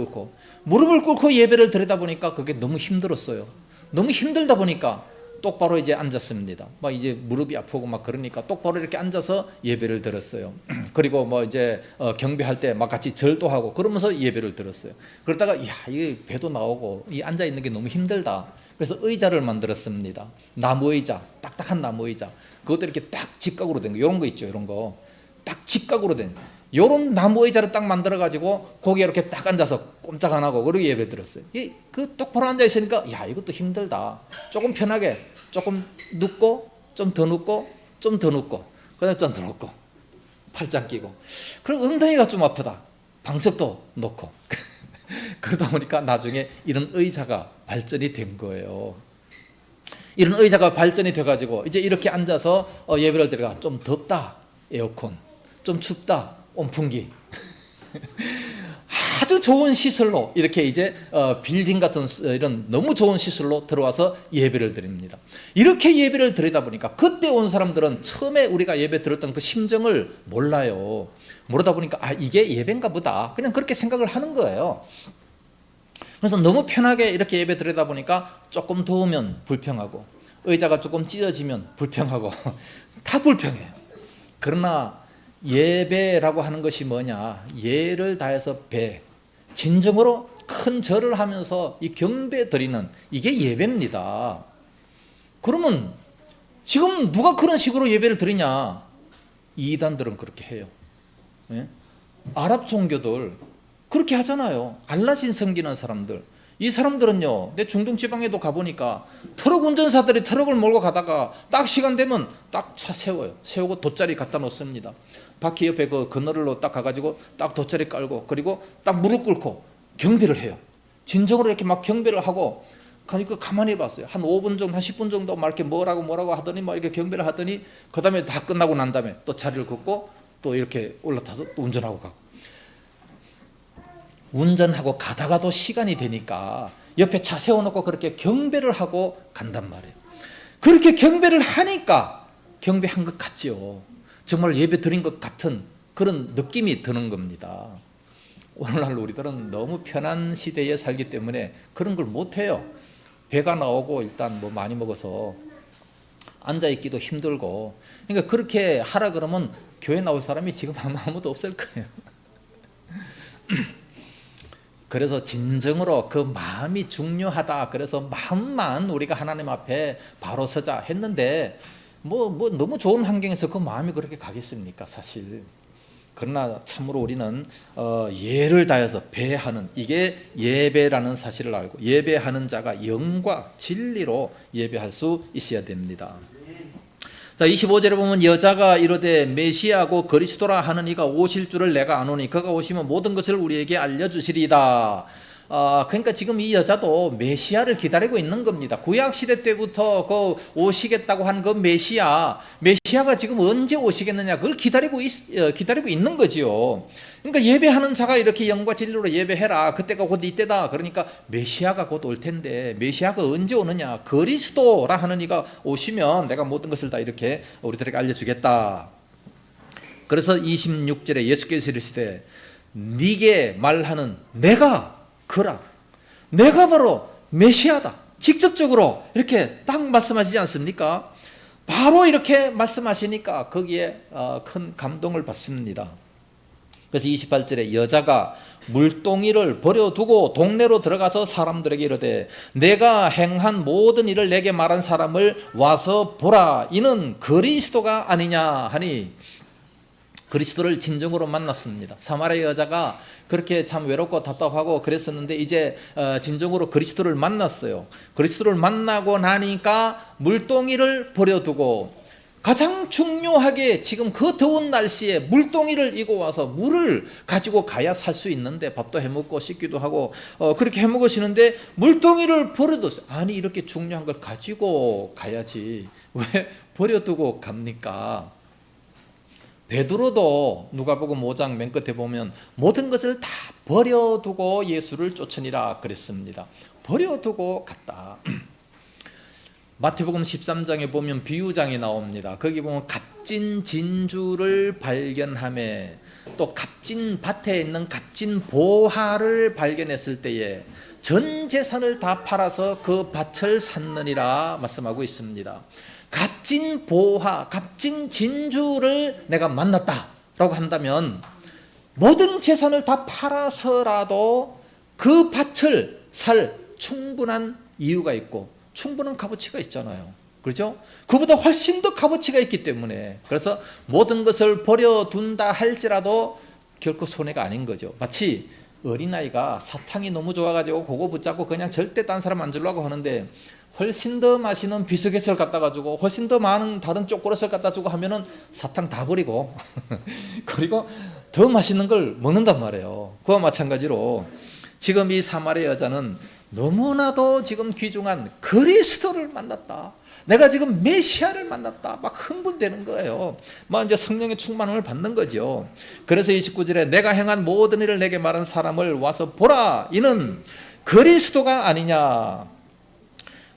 꿇고 예배를 드리다 보니까 그게 너무 힘들었어요. 너무 힘들다 보니까 똑바로 이제 앉았습니다. 막 이제 무릎이 아프고 막 그러니까 똑바로 이렇게 앉아서 예배를 드렸어요. 그리고 뭐 이제 경배할 때 막 같이 절도 하고 그러면서 예배를 드렸어요. 그러다가 이 배도 나오고 이 앉아 있는 게 너무 힘들다. 그래서 의자를 만들었습니다. 나무 의자, 딱딱한 나무 의자. 그것도 이렇게 딱 직각으로 된 거, 이런 거 있죠, 이런 거. 딱 직각으로 된 요런 나무 의자를 딱 만들어 가지고 거기에 이렇게 딱 앉아서 꼼짝 안 하고 그러고 예배 드렸어요. 그 똑바로 앉아 있으니까 이것도 힘들다. 조금 편하게, 조금 눕고 좀 더 눕고 좀 더 눕고 그다음에 좀 더 눕고 팔짱 끼고, 그럼 엉덩이가 좀 아프다. 방석도 놓고 그러다 보니까 나중에 이런 의자가 발전이 된 거예요. 이런 의자가 발전이 돼가지고 이제 이렇게 앉아서 예배를 드려가, 좀 덥다 에어컨, 좀 춥다 온풍기 아주 좋은 시설로 이렇게 이제 빌딩 같은 이런 너무 좋은 시설로 들어와서 예배를 드립니다. 이렇게 예배를 드리다 보니까 그때 온 사람들은 처음에 우리가 예배 드렸던 그 심정을 몰라요. 모르다 보니까 이게 예배인가 보다, 그냥 그렇게 생각을 하는 거예요. 그래서 너무 편하게 이렇게 예배 드리다 보니까 조금 더우면 불평하고, 의자가 조금 찢어지면 불평하고 다 불평해요. 그러나 예배라고 하는 것이 뭐냐? 예를 다해서 진정으로 큰 절을 하면서 이 경배 드리는, 이게 예배입니다. 그러면 지금 누가 그런 식으로 예배를 드리냐? 이단들은 그렇게 해요. 예? 아랍 종교들 그렇게 하잖아요. 알라신 섬기는 사람들. 이 사람들은요, 내 중동 지방에도 가보니까 트럭 운전사들이 트럭을 몰고 가다가 딱 시간 되면 딱 차 세워요. 세우고 돗자리 갖다 놓습니다. 바퀴 옆에 그 그늘로 딱 가가지고 딱 돗자리 깔고, 그리고 딱 무릎 꿇고 경배를 해요. 진정으로 이렇게 막 경배를 하고, 그러니까 가만히 봤어요. 한 5분 정도, 한 10분 정도 막 이렇게 뭐라고 하더니 막 이렇게 경배를 하더니, 그 다음에 다 끝나고 난 다음에 또 자리를 긋고 또 이렇게 올라타서 또 운전하고 가고. 운전하고 가다가도 시간이 되니까 옆에 차 세워놓고 그렇게 경배를 하고 간단 말이에요. 그렇게 경배를 하니까 경배한 것 같지요. 정말 예배 드린 것 같은 그런 느낌이 드는 겁니다. 오늘날 우리들은 너무 편한 시대에 살기 때문에 그런 걸 못해요. 배가 나오고 일단 뭐 많이 먹어서 앉아있기도 힘들고, 그러니까 그렇게 하라 그러면 교회 나올 사람이 지금 아무도 없을 거예요. 그래서 진정으로 그 마음이 중요하다. 그래서 마음만 우리가 하나님 앞에 바로 서자 했는데, 뭐 너무 좋은 환경에서 그 마음이 그렇게 가겠습니까? 사실 그러나 참으로 우리는 예를 다해서 배하는, 이게 예배라는 사실을 알고 예배하는 자가 영과 진리로 예배할 수 있어야 됩니다. 자, 25절에 보면 여자가 이르되 메시아고 그리스도라 하는 이가 오실 줄을 내가 아노니 그가 오시면 모든 것을 우리에게 알려주시리이다. 그러니까 지금 이 여자도 메시아를 기다리고 있는 겁니다. 구약 시대 때부터 그 오시겠다고 한 그 메시아가 지금 언제 오시겠느냐, 그걸 기다리고 있는 거지요. 그러니까 예배하는 자가 이렇게 영과 진리로 예배해라. 그때가 곧 이때다. 그러니까 메시아가 곧 올 텐데 메시아가 언제 오느냐? 그리스도라 하는 이가 오시면 내가 모든 것을 다 이렇게 우리들에게 알려주겠다. 그래서 26절에 예수께서 이르시되 네게 말하는 내가 그라, 내가 바로 메시아다. 직접적으로 이렇게 딱 말씀하시지 않습니까? 바로 이렇게 말씀하시니까 거기에 큰 감동을 받습니다. 그래서 28절에 여자가 물동이를 버려두고 동네로 들어가서 사람들에게 이르되 내가 행한 모든 일을 내게 말한 사람을 와서 보라. 이는 그리스도가 아니냐 하니 그리스도를 진정으로 만났습니다. 사마리아 여자가 그렇게 참 외롭고 답답하고 그랬었는데 이제 진정으로 그리스도를 만났어요. 그리스도를 만나고 나니까 물동이를 버려두고 가장 중요하게 지금 그 더운 날씨에 물동이를 이고 와서 물을 가지고 가야 살 수 있는데 밥도 해먹고 씻기도 하고 그렇게 해먹으시는데 물동이를 버려뒀어요. 아니 이렇게 중요한 걸 가지고 가야지 왜 버려두고 갑니까? 베드로도 누가복음 5장 맨 끝에 보면 모든 것을 다 버려두고 예수를 쫓으니라 그랬습니다. 버려두고 갔다. 마태복음 13장에 보면 비유장이 나옵니다. 거기 보면 값진 진주를 발견하며 또 값진 밭에 있는 값진 보화를 발견했을 때에 전 재산을 다 팔아서 그 밭을 샀느니라 말씀하고 있습니다. 값진 보화, 값진 진주를 내가 만났다라고 한다면 모든 재산을 다 팔아서라도 그 밭을 살 충분한 이유가 있고 충분한 값어치가 있잖아요. 그렇죠? 그보다 훨씬 더 값어치가 있기 때문에 그래서 모든 것을 버려둔다 할지라도 결코 손해가 아닌 거죠. 마치 어린아이가 사탕이 너무 좋아가지고 그거 붙잡고 그냥 절대 딴 사람 안 주려고 하는데 훨씬 더 맛있는 비스켓을 갖다 가지고 훨씬 더 많은 다른 초콜릿을 갖다 주고 하면은 사탕 다 버리고 그리고 더 맛있는 걸 먹는단 말이에요. 그와 마찬가지로 지금 이 사마리아 여자는 너무나도 지금 귀중한 그리스도를 만났다. 내가 지금 메시아를 만났다. 막 흥분되는 거예요. 막 이제 성령의 충만함을 받는 거죠. 그래서 29절에 내가 행한 모든 일을 내게 말한 사람을 와서 보라. 이는 그리스도가 아니냐.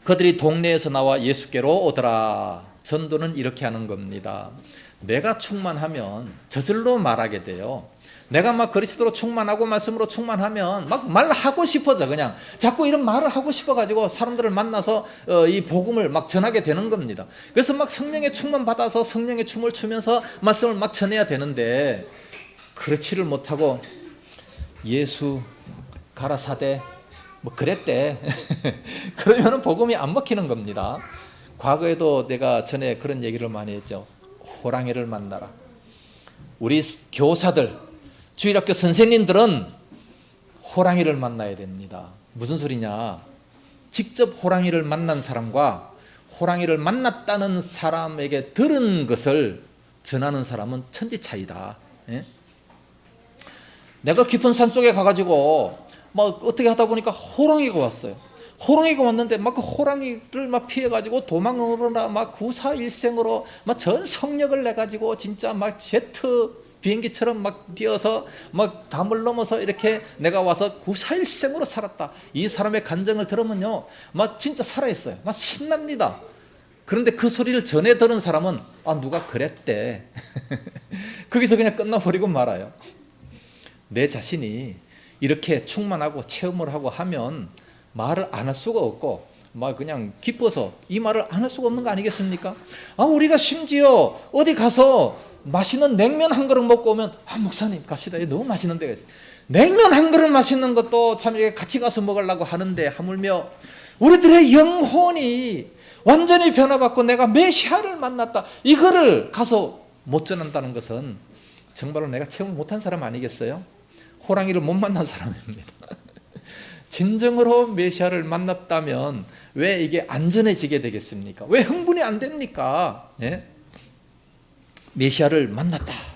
그들이 동네에서 나와 예수께로 오더라. 전도는 이렇게 하는 겁니다. 내가 충만하면 저절로 말하게 돼요. 내가 막 그리스도로 충만하고 말씀으로 충만하면 막 말하고 싶어져. 그냥 자꾸 이런 말을 하고 싶어가지고 사람들을 만나서 이 복음을 막 전하게 되는 겁니다. 그래서 막 성령의 충만 받아서 성령의 춤을 추면서 말씀을 막 전해야 되는데 그렇지를 못하고 예수 가라사대 뭐 그랬대. 그러면은 복음이 안 먹히는 겁니다. 과거에도 내가 전에 그런 얘기를 많이 했죠. 호랑이를 만나라. 우리 교사들, 주일학교 선생님들은 호랑이를 만나야 됩니다. 무슨 소리냐? 직접 호랑이를 만난 사람과 호랑이를 만났다는 사람에게 들은 것을 전하는 사람은 천지 차이다. 예? 내가 깊은 산 속에 가가지고 막 어떻게 하다 보니까 호랑이가 왔어요. 호랑이가 왔는데 막 그 호랑이를 막 피해가지고 도망으로나 막 구사일생으로 막 전 성력을 내가지고 진짜 막 제트 비행기처럼 막 뛰어서 막 담을 넘어서 이렇게 내가 와서 구사일생으로 살았다. 이 사람의 간증을 들으면요, 막 진짜 살아있어요. 막 신납니다. 그런데 그 소리를 전해 들은 사람은 누가 그랬대. 거기서 그냥 끝나버리고 말아요. 내 자신이 이렇게 충만하고 체험을 하고 하면 말을 안 할 수가 없고 막 그냥 기뻐서 이 말을 안 할 수가 없는 거 아니겠습니까? 우리가 심지어 어디 가서 맛있는 냉면 한 그릇 먹고 오면 목사님 갑시다. 너무 맛있는 데가 있어요. 냉면 한 그릇 맛있는 것도 참 이렇게 같이 가서 먹으려고 하는데 하물며 우리들의 영혼이 완전히 변화받고 내가 메시아를 만났다. 이거를 가서 못 전한다는 것은 정말로 내가 체험을 못한 사람 아니겠어요? 호랑이를 못 만난 사람입니다. 진정으로 메시아를 만났다면 왜 이게 안전해지게 되겠습니까? 왜 흥분이 안 됩니까? 예? 메시아를 만났다.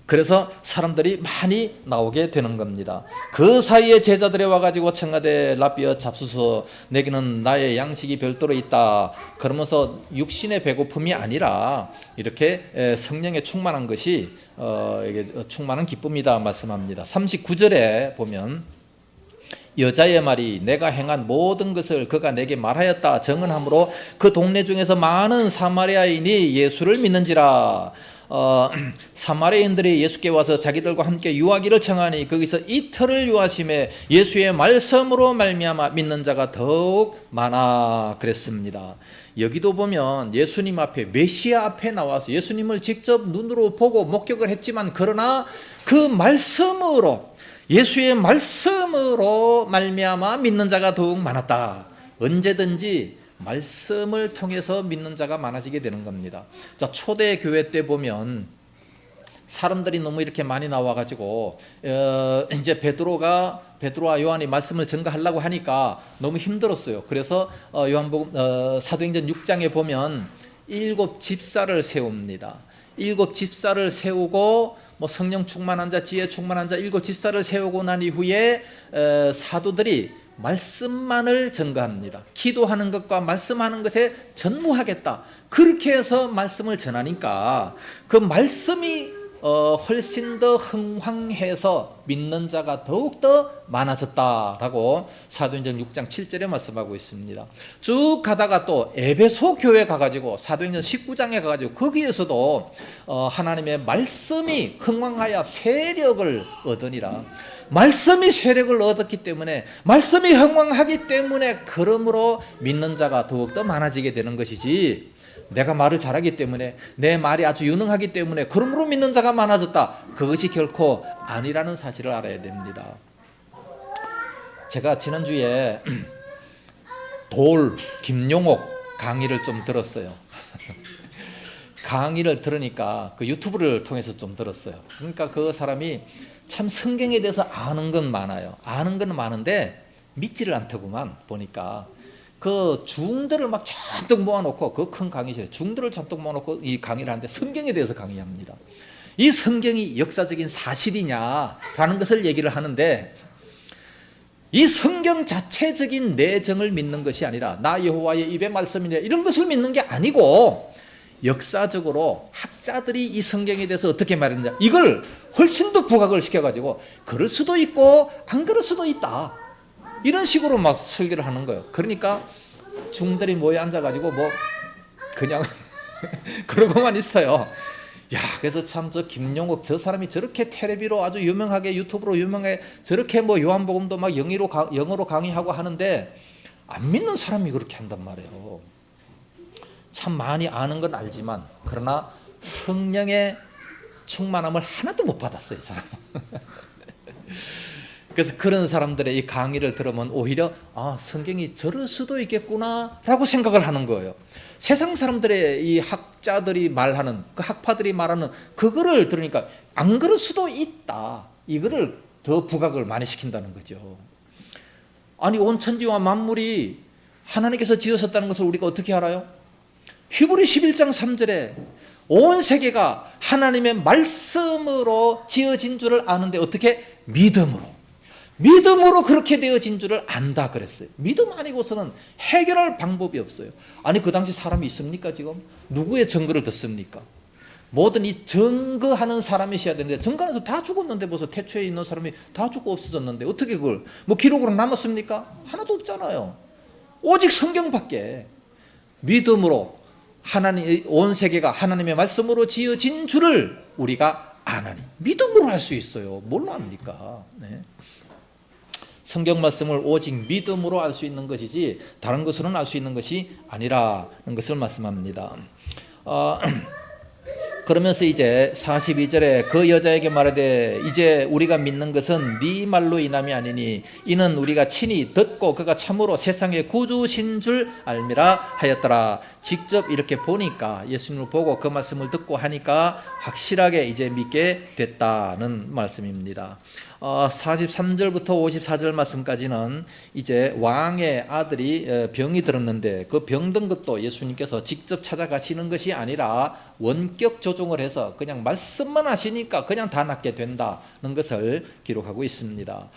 그래서 사람들이 많이 나오게 되는 겁니다. 그 사이에 제자들이 와가지고 청가대 라비어 잡수서 내게는 나의 양식이 별도로 있다. 그러면서 육신의 배고픔이 아니라 이렇게 성령에 충만한 것이 이게 충만한 기쁨이다 말씀합니다. 39절에 보면 여자의 말이 내가 행한 모든 것을 그가 내게 말하였다 정언하므로 그 동네 중에서 많은 사마리아인이 예수를 믿는지라. 사마리아인들이 예수께 와서 자기들과 함께 유하기를 청하니 거기서 이틀을 유하심에 예수의 말씀으로 말미암아 믿는 자가 더욱 많아 그랬습니다. 여기도 보면 예수님 앞에 메시아 앞에 나와서 예수님을 직접 눈으로 보고 목격을 했지만 그러나 그 말씀으로 예수의 말씀으로 말미암아 믿는 자가 더욱 많았다. 언제든지 말씀을 통해서 믿는 자가 많아지게 되는 겁니다. 자, 초대 교회 때 보면 사람들이 너무 이렇게 많이 나와가지고 이제 베드로와 요한이 말씀을 전가하려고 하니까 너무 힘들었어요. 그래서 요한복음 사도행전 6장에 보면 7 집사를 세웁니다. 7 집사를 세우고 뭐 성령 충만한 자, 지혜 충만한 자 7 집사를 세우고 난 이후에 사도들이 말씀만을 전가합니다. 기도하는 것과 말씀하는 것에 전무하겠다. 그렇게 해서 말씀을 전하니까 그 말씀이 훨씬 더 흥황해서 믿는 자가 더욱더 많아졌다라고 사도행전 6장 7절에 말씀하고 있습니다. 쭉 가다가 또 에베소 교회 가가지고 사도행전 19장에 가가지고 거기에서도 하나님의 말씀이 흥황하여 세력을 얻으니라. 말씀이 세력을 얻었기 때문에 말씀이 흥황하기 때문에 그러므로 믿는 자가 더욱더 많아지게 되는 것이지 내가 말을 잘하기 때문에 내 말이 아주 유능하기 때문에 그러므로 믿는 자가 많아졌다. 그것이 결코 아니라는 사실을 알아야 됩니다. 제가 지난주에 김용옥 강의를 좀 들었어요. 강의를 들으니까 그 유튜브를 통해서 좀 들었어요. 그러니까 그 사람이 참 성경에 대해서 아는 건 많아요. 아는 건 많은데 믿지를 않더구만 보니까. 그 중들을 막 잔뜩 모아놓고 그 큰 강의실에 중들을 잔뜩 모아놓고 이 강의를 하는데 성경에 대해서 강의합니다. 이 성경이 역사적인 사실이냐라는 것을 얘기를 하는데 이 성경 자체적인 내정을 믿는 것이 아니라 나 여호와의 입의 말씀이냐 이런 것을 믿는 게 아니고 역사적으로 학자들이 이 성경에 대해서 어떻게 말했느냐 이걸 훨씬 더 부각을 시켜가지고 그럴 수도 있고 안 그럴 수도 있다. 이런 식으로 막 설교를 하는 거예요. 그러니까 중들이 모여 앉아가지고 뭐 그냥 그러고만 있어요. 야, 그래서 참 저 김용옥 저 사람이 저렇게 텔레비로 아주 유명하게 유튜브로 유명하게 저렇게 뭐 요한복음도 막 영어로 강의하고 하는데 안 믿는 사람이 그렇게 한단 말이에요. 참 많이 아는 건 알지만 그러나 성령의 충만함을 하나도 못 받았어요, 이 사람은. 그래서 그런 사람들의 이 강의를 들으면 오히려 성경이 저럴 수도 있겠구나 라고 생각을 하는 거예요. 세상 사람들의 이 학자들이 말하는 그 학파들이 말하는 그거를 들으니까 안 그럴 수도 있다. 이거를 더 부각을 많이 시킨다는 거죠. 아니 온 천지와 만물이 하나님께서 지으셨다는 것을 우리가 어떻게 알아요? 히브리 11장 3절에 온 세계가 하나님의 말씀으로 지어진 줄을 아는데 어떻게? 믿음으로 그렇게 되어진 줄을 안다 그랬어요. 믿음 아니고서는 해결할 방법이 없어요. 아니 그 당시 사람이 있습니까 지금? 누구의 증거를 듣습니까? 모든 이 증거하는 사람이 있어야 되는데 증거하면서 다 죽었는데 벌써 태초에 있는 사람이 다 죽고 없어졌는데 어떻게 그걸 뭐 기록으로 남았습니까? 하나도 없잖아요. 오직 성경밖에. 믿음으로 하나님 온 세계가 하나님의 말씀으로 지어진 줄을 우리가 아나니 믿음으로 할 수 있어요. 뭘로 합니까? 네. 성경 말씀을 오직 믿음으로 알 수 있는 것이지 다른 것으로는 알 수 있는 것이 아니라는 것을 말씀합니다. 그러면서 이제 42절에 그 여자에게 말하되 이제 우리가 믿는 것은 네 말로 인함이 아니니 이는 우리가 친히 듣고 그가 참으로 세상의 구주신 줄 알미라 하였더라. 직접 이렇게 보니까 예수님을 보고 그 말씀을 듣고 하니까 확실하게 이제 믿게 됐다는 말씀입니다. 43절부터 54절 말씀까지는 이제 왕의 아들이 병이 들었는데 그 병든 것도 예수님께서 직접 찾아가시는 것이 아니라 원격 조종을 해서 그냥 말씀만 하시니까 그냥 다 낫게 된다는 것을 기록하고 있습니다.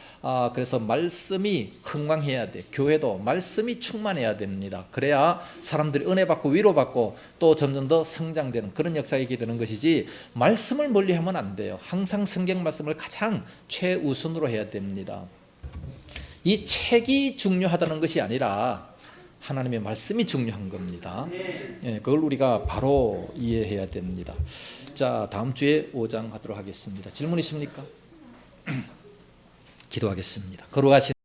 그래서 말씀이 흥왕해야 돼. 교회도 말씀이 충만해야 됩니다. 그래야 사람들이 은혜 받고 위로받고 또 점점 더 성장되는 그런 역사가 있게 되는 것이지 말씀을 멀리하면 안 돼요. 항상 성경 말씀을 가장 최우선으로 해야 됩니다. 이 책이 중요하다는 것이 아니라 하나님의 말씀이 중요한 겁니다. 그걸 우리가 바로 이해해야 됩니다. 자, 다음 주에 5장 하도록 하겠습니다. 질문 있습니까? 기도하겠습니다. 걸어가시